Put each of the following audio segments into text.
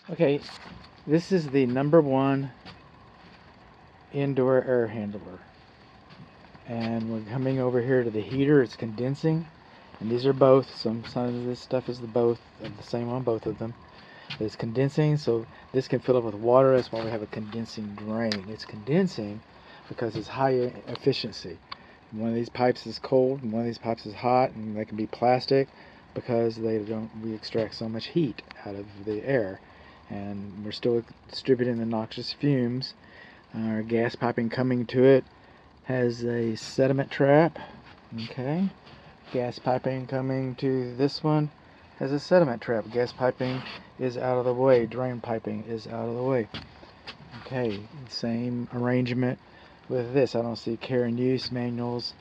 Okay, this is the #1 indoor air handler. And we're coming over here to the heater. It's condensing. And these are both. Some of this stuff is the same on both of them. But it's condensing, so this can fill up with water. That's why we have a condensing drain. It's condensing because it's high efficiency. One of these pipes is cold and one of these pipes is hot, and they can be plastic because we extract so much heat out of the air, and we're still distributing the noxious fumes. Our gas piping coming to it has a sediment trap. Okay, gas piping coming to this one has a sediment trap. Gas piping is out of the way. Drain piping is out of the way. Okay, same arrangement with this. I don't see care and use manuals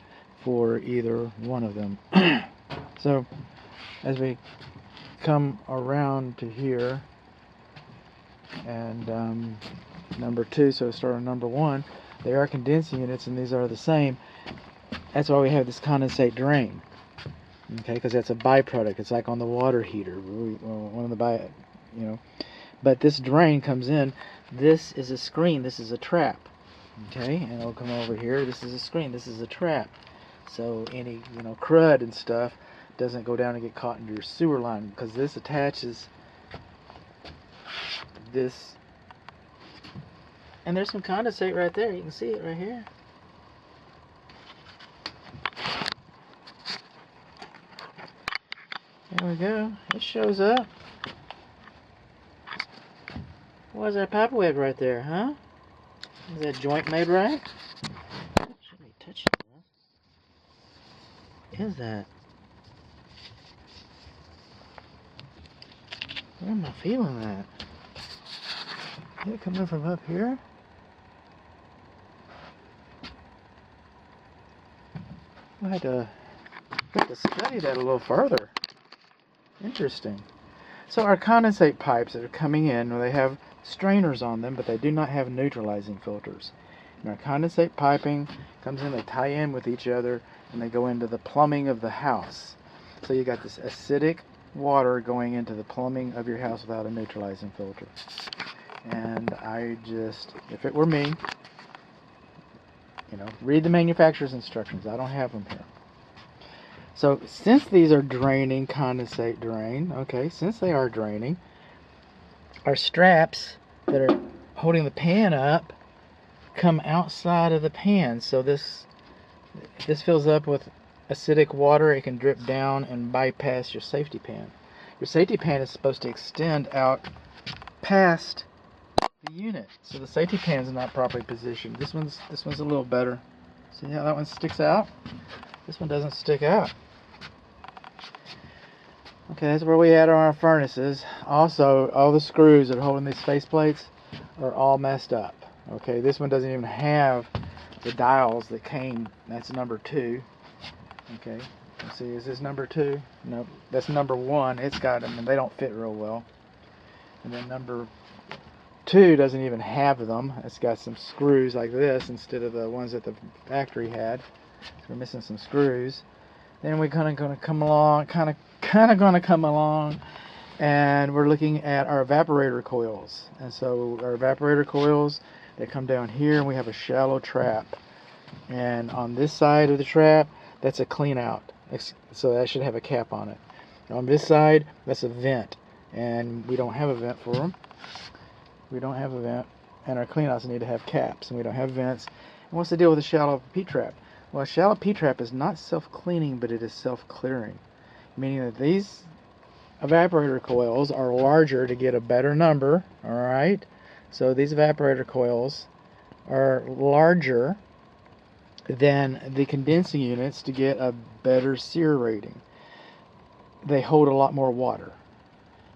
for either one of them. So as we come around to here and #2, so start on #1, they are condensing units and these are the same. That's why we have this condensate drain. Okay, because that's a byproduct. It's like on the water heater. One of the but this drain comes in. This is a screen. This is a trap. Okay, and it'll come over here. This is a screen. This is a trap. So any crud and stuff doesn't go down and get caught into your sewer line, because this attaches this. And there's some condensate right there. You can see it right here. There we go. It shows up. What's that pipe web right there, huh? Is that joint made right? Should be touching this. Is that? Where am I feeling that? Is it coming from up here? I had to study that a little further. Interesting. So our condensate pipes that are coming in, they have strainers on them, but they do not have neutralizing filters. And our condensate piping comes in, they tie in with each other, and they go into the plumbing of the house. So you got this acidic water going into the plumbing of your house without a neutralizing filter. And if it were me, read the manufacturer's instructions. I don't have them here. So since these are draining, condensate drain, okay, since they are draining, our straps that are holding the pan up come outside of the pan. So this fills up with acidic water. It can drip down and bypass your safety pan. Your safety pan is supposed to extend out past the unit, so the safety pan is not properly positioned. This one's a little better. See how that one sticks out? This one doesn't stick out. Okay, that's where we had our furnaces. Also, all the screws that are holding these face plates are all messed up. Okay, this one doesn't even have the dials that came. That's #2. Okay, let's see, is this #2? No, that's #1. It's got them, and they don't fit real well. And then #2 doesn't even have them. It's got some screws like this instead of the ones that the factory had. So we're missing some screws. Then we're gonna come along, and we're looking at our evaporator coils. And so our evaporator coils, they come down here, and we have a shallow trap. And on this side of the trap, that's a clean out. So that should have a cap on it. On this side, that's a vent, and we don't have a vent for them. We don't have a vent, and our cleanouts need to have caps, and we don't have vents. And what's the deal with a shallow P-trap? Well, a shallow P-trap is not self-cleaning, but it is self-clearing, meaning that these evaporator coils are larger to get a better number, all right? So these evaporator coils are larger than the condensing units to get a better SEER rating. They hold a lot more water.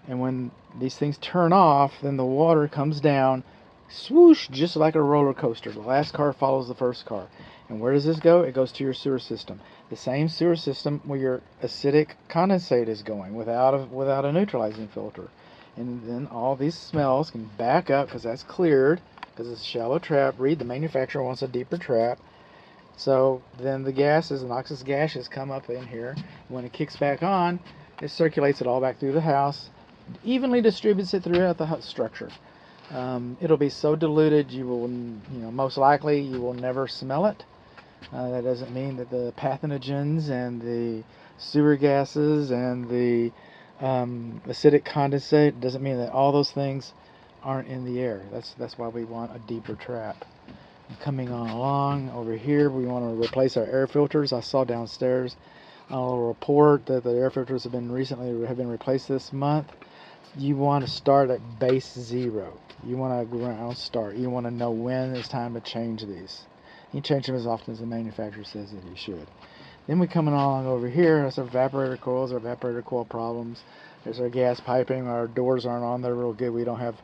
And when these things turn off, then the water comes down, swoosh, just like a roller coaster. The last car follows the first car. And where does this go? It goes to your sewer system. The same sewer system where your acidic condensate is going without a neutralizing filter. And then all these smells can back up because that's cleared, because it's a shallow trap. Read, the manufacturer wants a deeper trap. So then the noxious gases come up in here. When it kicks back on, it circulates it all back through the house, evenly distributes it throughout the structure. It'll be so diluted you will, most likely you will never smell it. That doesn't mean that the pathogens and the sewer gases and the acidic condensate doesn't mean that all those things aren't in the air. That's why we want a deeper trap. Coming on along over here, we want to replace our air filters. I saw downstairs on a little report that the air filters have been replaced this month. You want to start at base 0. You want to ground start. You want to know when it's time to change these. You change them as often as the manufacturer says that you should. Then we coming along over here. That's our evaporator coils, our evaporator coil problems. There's our gas piping. Our doors aren't on there real good. We don't have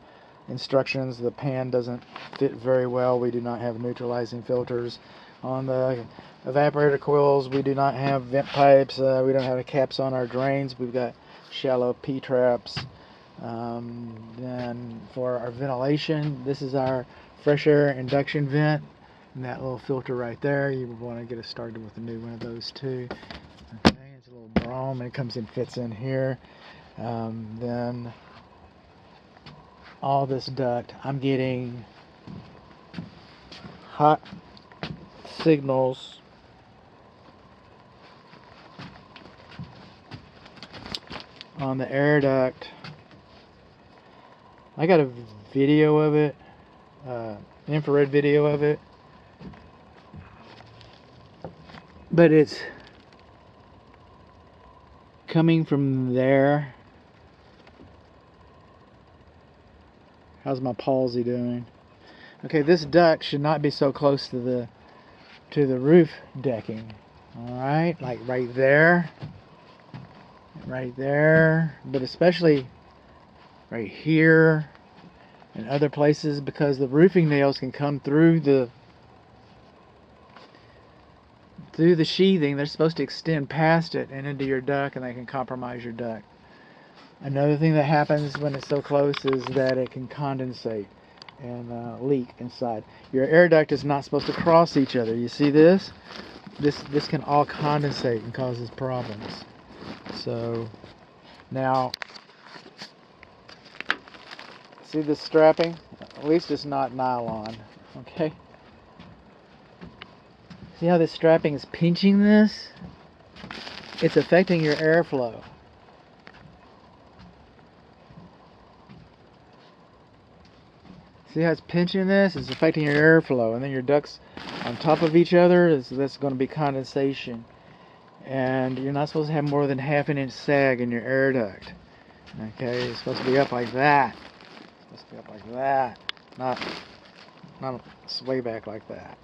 instructions. The pan doesn't fit very well. We do not have neutralizing filters. On the evaporator coils, we do not have vent pipes. We don't have caps on our drains. We've got shallow P-traps. Then for our ventilation, this is our fresh air induction vent. And that little filter right there, you would want to get it started with a new one of those too. Okay, it's a little brome and it comes and fits in here. Then all this duct, I'm getting hot signals on the air duct. I got a video of it, infrared video of it, but it's coming from there. How's my palsy doing? Okay, this duct should not be so close to the roof decking. All right, like right there, but especially right here and other places, because the roofing nails can come through the sheathing. They're supposed to extend past it and into your duct, and they can compromise your duct. Another thing that happens when it's so close is that it can condensate and leak inside. Your air duct is not supposed to cross each other. You see this? This can all condensate and causes problems. So now, see this strapping? At least it's not nylon. Okay. See how this strapping is pinching this? It's affecting your airflow. See how it's pinching this? It's affecting your airflow, and then your ducts on top of each other. That's going to be condensation, and you're not supposed to have more than ½ inch sag in your air duct. Okay, it's supposed to be up like that. It's supposed to be up like that, not sway back like that.